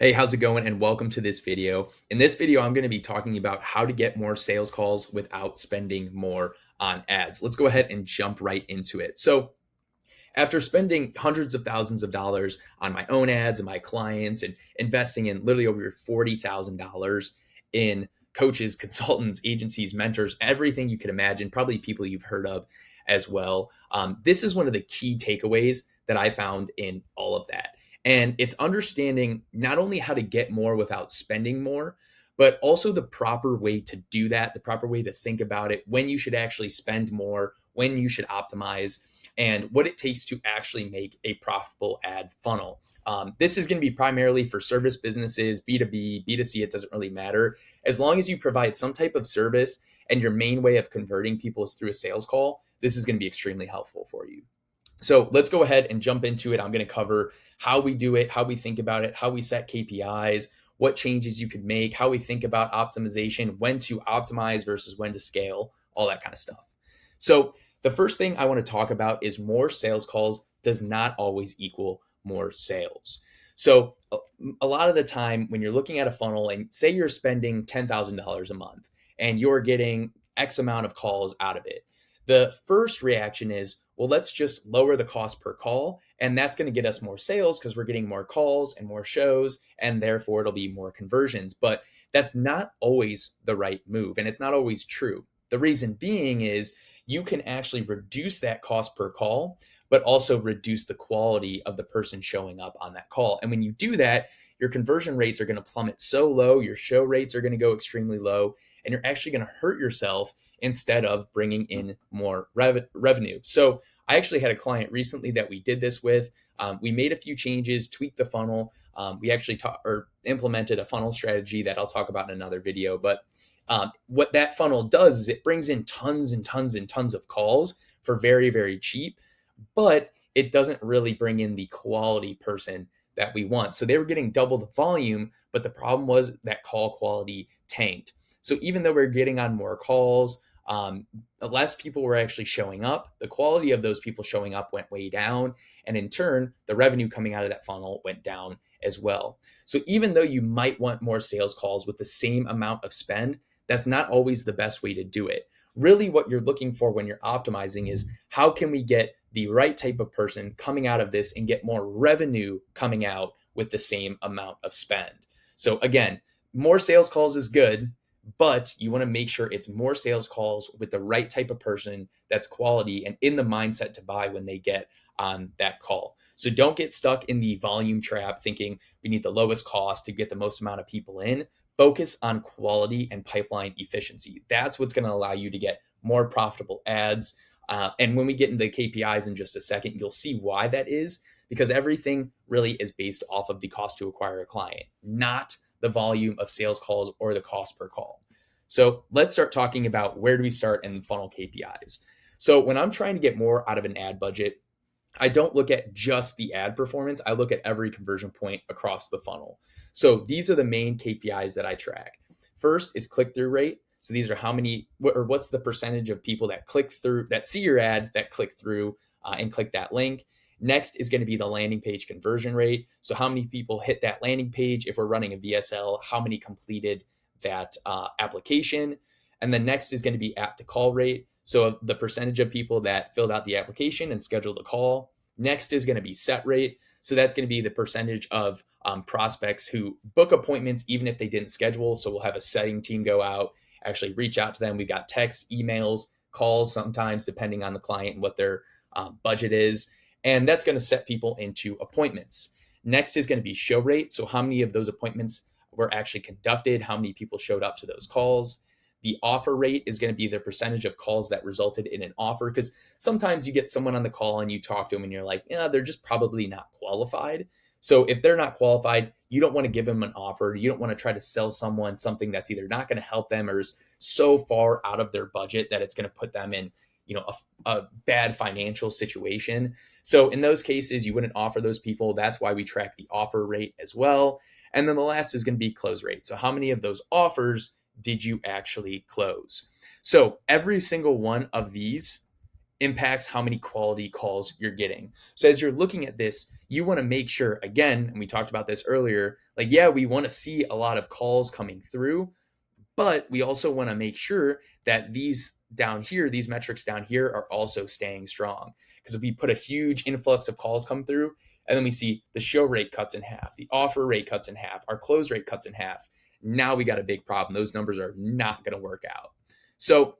Hey, how's it going? And welcome to this video. In this video, I'm going to be talking about how to get more sales calls without spending more on ads. Let's go ahead and jump right into it. So, after spending hundreds of thousands of dollars on my own ads and my clients and investing in literally over $40,000 in coaches, consultants, agencies, mentors, everything you could imagine, probably people you've heard of as well. This is one of the key takeaways that I found in all of that. And it's understanding not only how to get more without spending more, but also the proper way to do that, the proper way to think about it, when you should actually spend more, when you should optimize, and what it takes to actually make a profitable ad funnel. This is going to be primarily for service businesses, B2B, B2C, it doesn't really matter. As long as you provide some type of service and your main way of converting people is through a sales call, this is going to be extremely helpful for you. So let's go ahead and jump into it. I'm going to cover how we do it, how we think about it, how we set KPIs, what changes you could make, how we think about optimization, when to optimize versus when to scale, all that kind of stuff. So the first thing I want to talk about is more sales calls does not always equal more sales. So a lot of the time when you're looking at a funnel and say you're spending $10,000 a month and you're getting X amount of calls out of it, the first reaction is, well, let's just lower the cost per call. And that's going to get us more sales because we're getting more calls and more shows, and therefore it'll be more conversions. But that's not always the right move. And it's not always true. The reason being is you can actually reduce that cost per call, but also reduce the quality of the person showing up on that call. And when you do that, your conversion rates are going to plummet so low, your show rates are going to go extremely low, and you're actually going to hurt yourself instead of bringing in more revenue. So I actually had a client recently that we did this with. We made a few changes, tweaked the funnel. We actually implemented a funnel strategy that I'll talk about in another video. But what that funnel does is it brings in tons and tons and tons of calls for very, very cheap, but it doesn't really bring in the quality person that we want. So they were getting double the volume, but the problem was that call quality tanked. So even though we're getting on more calls, less people were actually showing up. The quality of those people showing up went way down. And in turn, the revenue coming out of that funnel went down as well. So even though you might want more sales calls with the same amount of spend, that's not always the best way to do it. Really, what you're looking for when you're optimizing is how can we get the right type of person coming out of this and get more revenue coming out with the same amount of spend. So again, more sales calls is good, but you want to make sure it's more sales calls with the right type of person that's quality and in the mindset to buy when they get on that call. So don't get stuck in the volume trap thinking we need the lowest cost to get the most amount of people in. Focus on quality and pipeline efficiency. That's what's going to allow you to get more profitable ads. And when we get into the KPIs in just a second, you'll see why that is, because everything really is based off of the cost to acquire a client, not the volume of sales calls or the cost per call. So let's start talking about where do we start in the funnel KPIs. So when I'm trying to get more out of an ad budget, I don't look at just the ad performance. I look at every conversion point across the funnel. So these are the main KPIs that I track. First is click-through rate. So these are what's the percentage of people that click through, that see your ad, that click through and click that link. Next is going to be the landing page conversion rate. So how many people hit that landing page? If we're running a VSL, how many completed that application? And then next is going to be app to call rate. So the percentage of people that filled out the application and scheduled a call. Next is going to be set rate. So that's going to be the percentage of prospects who book appointments even if they didn't schedule. So we'll have a setting team go out, actually reach out to them. We've got texts, emails, calls sometimes depending on the client and what their budget is. And that's going to set people into appointments. Next is going to be show rate. So how many of those appointments were actually conducted? How many people showed up to those calls? The offer rate is going to be the percentage of calls that resulted in an offer, because sometimes you get someone on the call and you talk to them and you're like, yeah, they're just probably not qualified. So if they're not qualified, you don't want to give them an offer. You don't want to try to sell someone something that's either not going to help them or is so far out of their budget that it's going to put them in, a bad financial situation. So in those cases, you wouldn't offer those people. That's why we track the offer rate as well. And then the last is going to be close rate. So how many of those offers did you actually close? So every single one of these impacts how many quality calls you're getting. So as you're looking at this, you want to make sure, again, and we talked about this earlier, like, yeah, we want to see a lot of calls coming through, but we also want to make sure that these down here, these metrics down here are also staying strong. Because if we put a huge influx of calls come through, and then we see the show rate cuts in half, the offer rate cuts in half, our close rate cuts in half, now we got a big problem. Those numbers are not going to work out. So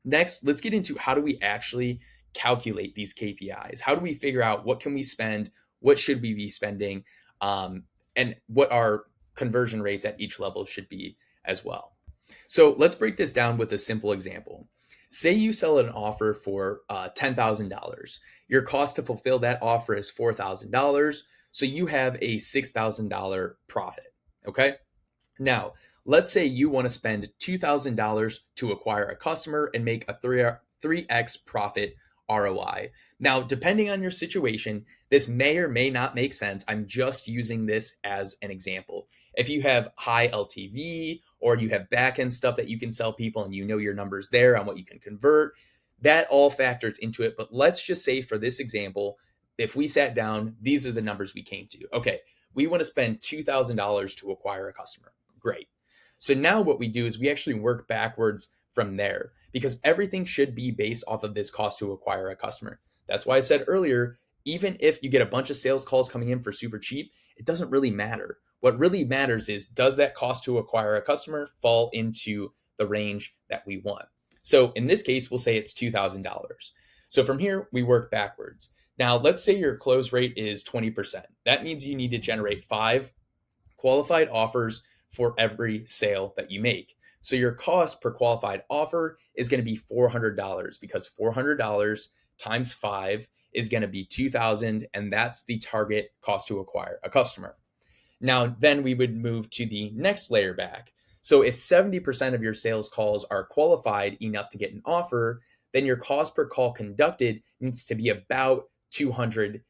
next, let's get into how do we actually calculate these KPIs? How do we figure out what can we spend? What should we be spending? And what our conversion rates at each level should be as well. So let's break this down with a simple example. Say you sell an offer for $10,000. Your cost to fulfill that offer is $4,000. So you have a $6,000 profit. Okay. Now, let's say you want to spend $2,000 to acquire a customer and make a 3x profit ROI. Now, depending on your situation, this may or may not make sense. I'm just using this as an example. If you have high LTV or you have back end stuff that you can sell people and you know your numbers there on what you can convert, that all factors into it. But let's just say for this example, if we sat down, these are the numbers we came to. Okay, we want to spend $2,000 to acquire a customer. Great. So now what we do is we actually work backwards from there because everything should be based off of this cost to acquire a customer. That's why I said earlier, even if you get a bunch of sales calls coming in for super cheap, it doesn't really matter. What really matters is, does that cost to acquire a customer fall into the range that we want? So in this case, we'll say it's $2,000. So from here, we work backwards. Now, let's say your close rate is 20%. That means you need to generate 5 qualified offers for every sale that you make. So your cost per qualified offer is going to be $400 because $400 times 5 is going to be $2,000, and that's the target cost to acquire a customer. Now, then we would move to the next layer back. So if 70% of your sales calls are qualified enough to get an offer, then your cost per call conducted needs to be about $280.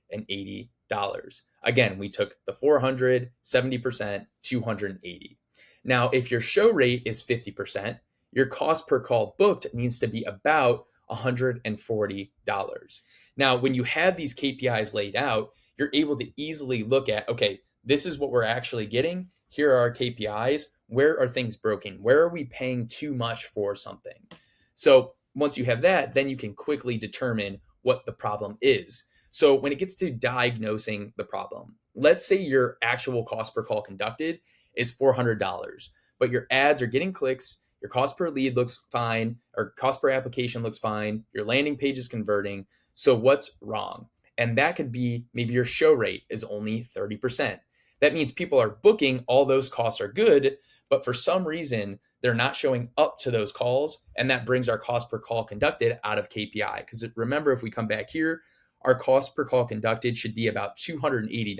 Again, we took the 400, 70%, 280. Now, if your show rate is 50%, your cost per call booked needs to be about $140. Now, when you have these KPIs laid out, you're able to easily look at, okay, this is what we're actually getting. Here are our KPIs. Where are things broken? Where are we paying too much for something? So once you have that, then you can quickly determine what the problem is. So when it gets to diagnosing the problem, let's say your actual cost per call conducted is $400, but your ads are getting clicks, your cost per lead looks fine, or cost per application looks fine, your landing page is converting. So what's wrong? And that could be maybe your show rate is only 30%. That means people are booking, all those costs are good, but for some reason, they're not showing up to those calls. And that brings our cost per call conducted out of KPI. Because remember, if we come back here, our cost per call conducted should be about $280.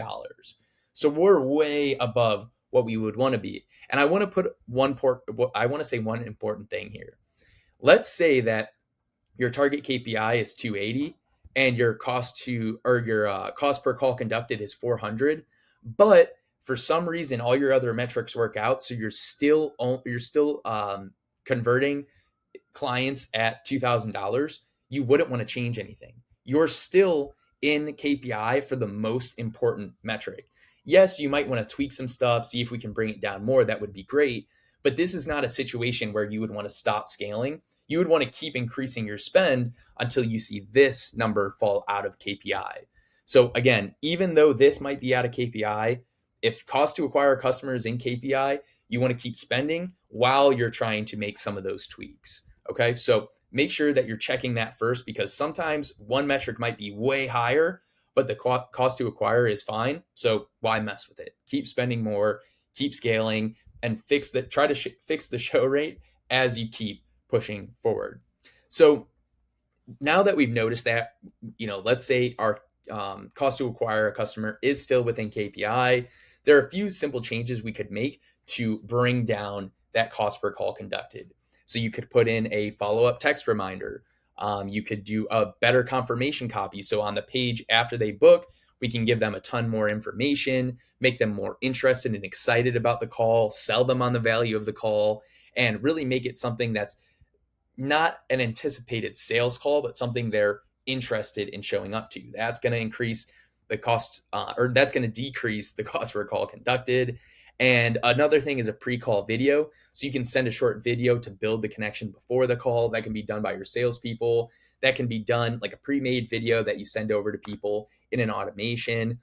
So we're way above what we would want to be. And I want to say one important thing here. Let's say that your target KPI is 280 and your cost per call conducted is 400, but for some reason all your other metrics work out, so you're still converting clients at $2,000. You wouldn't want to change anything. You're still in KPI for the most important metric. Yes, you might want to tweak some stuff, see if we can bring it down more. That would be great. But this is not a situation where you would want to stop scaling. You would want to keep increasing your spend until you see this number fall out of KPI. So again, even though this might be out of KPI, if cost to acquire customers in KPI, you want to keep spending while you're trying to make some of those tweaks. Okay, so make sure that you're checking that first, because sometimes one metric might be way higher, but the cost to acquire is fine. So why mess with it? Keep spending more, keep scaling, and try to fix the show rate as you keep pushing forward. So now that we've noticed that, let's say our cost to acquire a customer is still within KPI, there are a few simple changes we could make to bring down that cost per call conducted. So you could put in a follow-up text reminder. You could do a better confirmation copy. So on the page after they book, we can give them a ton more information, make them more interested and excited about the call, sell them on the value of the call, and really make it something that's not an anticipated sales call, but something they're interested in showing up to. That's going to increase the cost, or that's going to decrease the cost for a call conducted. And another thing is a pre-call video. So you can send a short video to build the connection before the call. That can be done by your salespeople. That can be done like a pre-made video that you send over to people in an automation.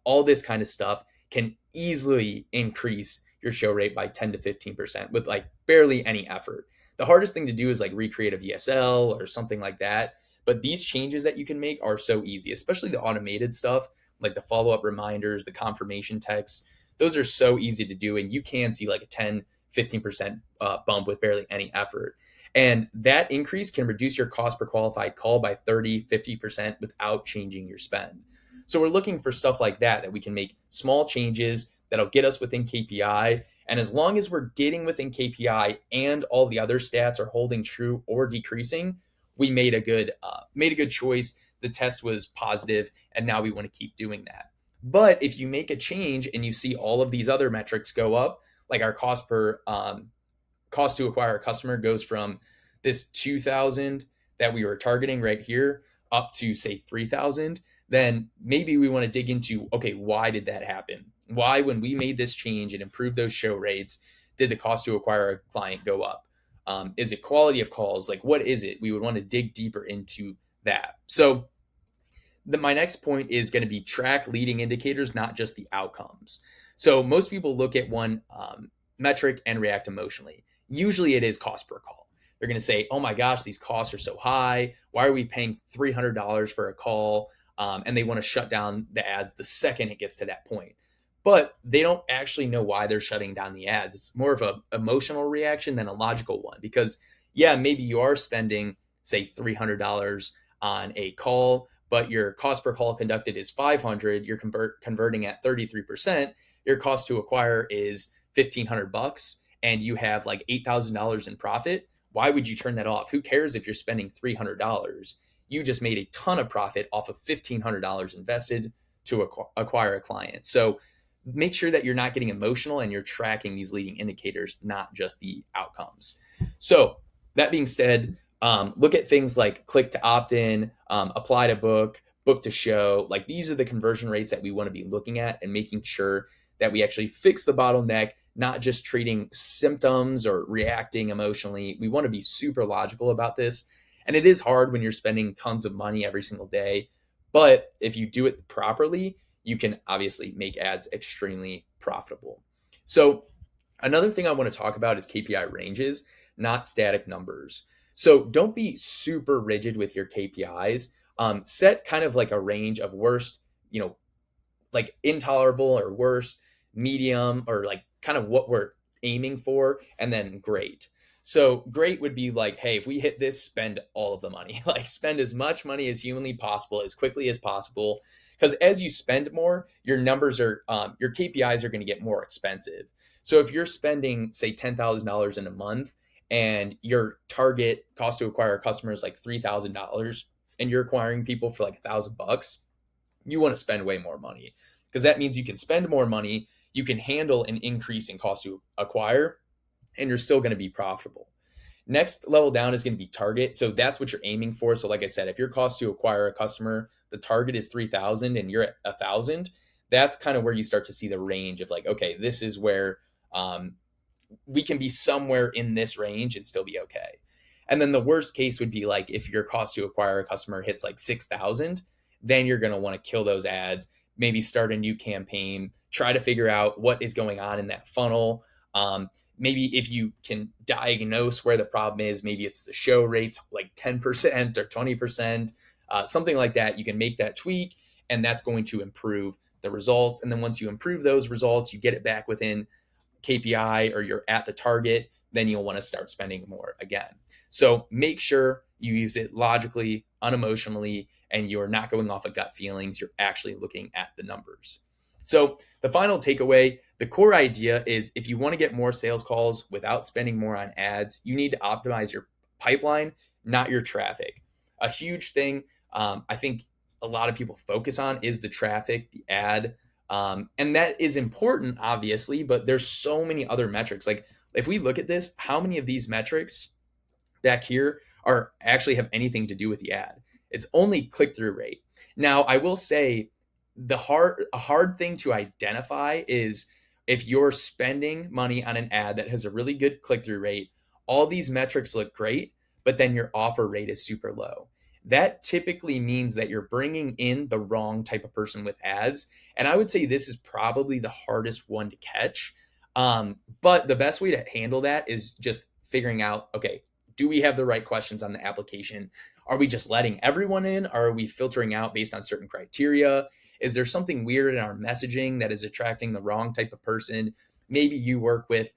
All this kind of stuff can easily increase your show rate by 10 to 15% with like barely any effort. The hardest thing to do is like recreate a VSL or something like that. But these changes that you can make are so easy, especially the automated stuff, like the follow up reminders, the confirmation texts. Those are so easy to do. And you can see like a 10, 15% bump with barely any effort. And that increase can reduce your cost per qualified call by 30, 50% without changing your spend. So we're looking for stuff like that we can make small changes that'll get us within KPI. And as long as we're getting within KPI and all the other stats are holding true or decreasing, we made a good choice. The test was positive, and now we want to keep doing that. But if you make a change and you see all of these other metrics go up, like our cost to acquire a customer goes from this 2,000 that we were targeting right here up to say 3,000, then maybe we want to dig into, okay, why did that happen? Why, when we made this change and improved those show rates, did the cost to acquire a client go up? Is it quality of calls? Like, what is it? We would want to dig deeper into that. So my next point is going to be track leading indicators, not just the outcomes. So most people look at one metric and react emotionally. Usually it is cost per call. They're going to say, oh my gosh, these costs are so high. Why are we paying $300 for a call? And they want to shut down the ads the second it gets to that point. But they don't actually know why they're shutting down the ads. It's more of an emotional reaction than a logical one. Because, yeah, maybe you are spending, say, $300 on a call, but your cost per call conducted is 500. You're converting at 33%. Your cost to acquire is 1,500 bucks, and you have like $8,000 in profit. Why would you turn that off? Who cares if you're spending $300? You just made a ton of profit off of $1,500 invested to acquire a client. So make sure that you're not getting emotional and you're tracking these leading indicators, not just the outcomes. So that being said, look at things like click to opt in, apply to book, book to show. Like, these are the conversion rates that we want to be looking at and making sure that we actually fix the bottleneck, not just treating symptoms or reacting emotionally. We want to be super logical about this. And it is hard when you're spending tons of money every single day. But if you do it properly, you can obviously make ads extremely profitable. So another thing I want to talk about is KPI ranges, not static numbers. So don't be super rigid with your KPIs. Set kind of like a range of worst, like intolerable or worst, medium, or like kind of what we're aiming for, and then great. So great would be like, hey, if we hit this, spend all of the money. Like, spend as much money as humanly possible, as quickly as possible. Because as you spend more, your numbers are, your KPIs are going to get more expensive. So if you're spending, say, $10,000 in a month, and your target cost to acquire a customer is like $3,000, and you're acquiring people for like $1,000, you want to spend way more money, because that means you can spend more money, you can handle an increase in cost to acquire, and you're still going to be profitable. Next level down is going to be target. So that's what you're aiming for. So like I said, if your cost to acquire a customer, the target is 3,000 and you're at 1,000, that's kind of where you start to see the range of like, okay, this is where we can be somewhere in this range and still be okay. And then the worst case would be like if your cost to acquire a customer hits like 6,000, then you're going to want to kill those ads, maybe start a new campaign, try to figure out what is going on in that funnel. Maybe if you can diagnose where the problem is, maybe it's the show rates, like 10% or 20%, something like that. You can make that tweak, and that's going to improve the results. And then once you improve those results, you get it back within KPI, or you're at the target, then you'll want to start spending more again. So make sure you use it logically, unemotionally, and you're not going off of gut feelings. You're actually looking at the numbers. So the final takeaway, the core idea is, if you want to get more sales calls without spending more on ads, you need to optimize your pipeline, not your traffic. A huge thing I think a lot of people focus on is the traffic, the ad. And that is important, obviously, but there's so many other metrics. Like, if we look at this, how many of these metrics back here are actually have anything to do with the ad. It's only click-through rate. Now, I will say a hard thing to identify is if you're spending money on an ad that has a really good click-through rate, all these metrics look great, but then your offer rate is super low. That typically means that you're bringing in the wrong type of person with ads. And I would say this is probably the hardest one to catch. But the best way to handle that is just figuring out, okay, do we have the right questions on the application? Are we just letting everyone in? Or are we filtering out based on certain criteria? Is there something weird in our messaging that is attracting the wrong type of person? Maybe you work with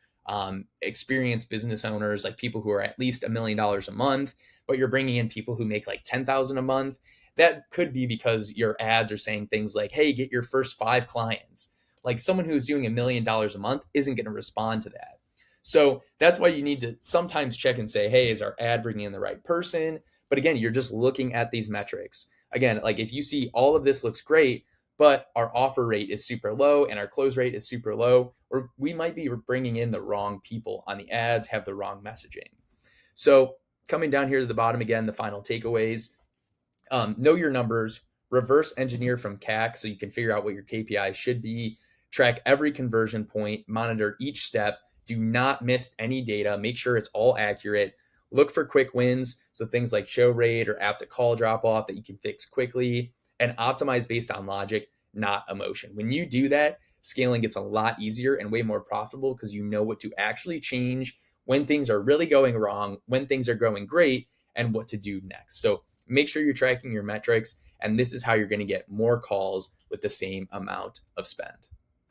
experienced business owners, like people who are at least $1 million a month, but you're bringing in people who make like 10,000 a month. That could be because your ads are saying things like, hey, get your first 5 clients. Like someone who's doing $1 million a month isn't going to respond to that. So that's why you need to sometimes check and say, hey, is our ad bringing in the right person? But again, you're just looking at these metrics. Again, like if you see all of this looks great, but our offer rate is super low and our close rate is super low, or we might be bringing in the wrong people on the ads, have the wrong messaging. So coming down here to the bottom again, the final takeaways, know your numbers, reverse engineer from CAC so you can figure out what your KPI should be, track every conversion point, monitor each step, do not miss any data, make sure it's all accurate, look for quick wins, so things like show rate or app to call drop off that you can fix quickly, and optimize based on logic, not emotion. When you do that, scaling gets a lot easier and way more profitable because you know what to actually change when things are really going wrong, when things are going great, and what to do next. So make sure you're tracking your metrics, and this is how you're going to get more calls with the same amount of spend.